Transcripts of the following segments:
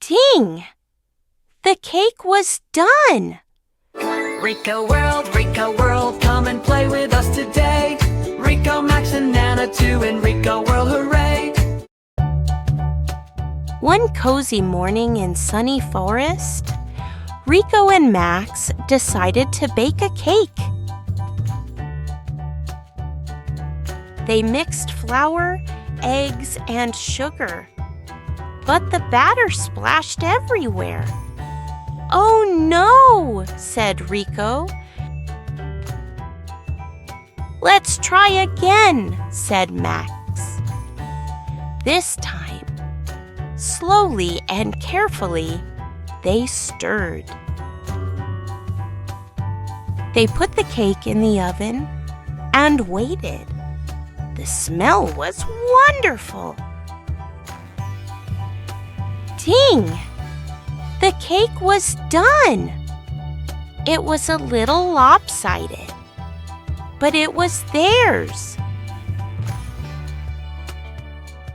Ting! The cake was done! Riko World, come and play with us today. Riko, Max, and Nana too in Riko World, hooray! One cozy morning in sunny forest, Riko and Max decided to bake a cake. They mixed flour, eggs, and sugar, but the batter splashed everywhere. "Oh no!" said Riko. "Let's try again," said Max. This time, slowly and carefully, they stirred. They put the cake in the oven and waited. The smell was wonderful. Ting! The cake was done. It was a little lopsided, but it was theirs.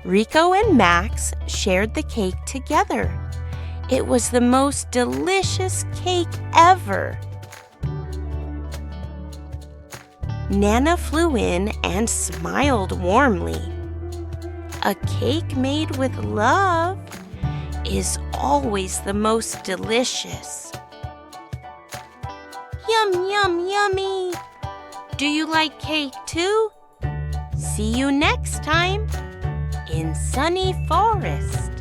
Riko and Max shared the cake together. It was the most delicious cake ever. Nana flew in and smiled warmly. A cake made with love is always the most delicious. Yum, yum, yummy! Do you like cake too? See you next time in Sunny Forest.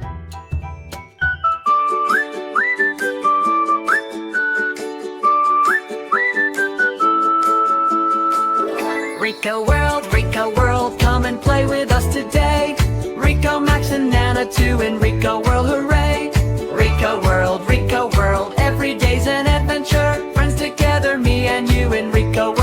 Riko World, come and play with us today. Riko, Max, and Nana too in Riko World, hooray! Riko World, every day's an adventure. Friends together, me and you in Riko World.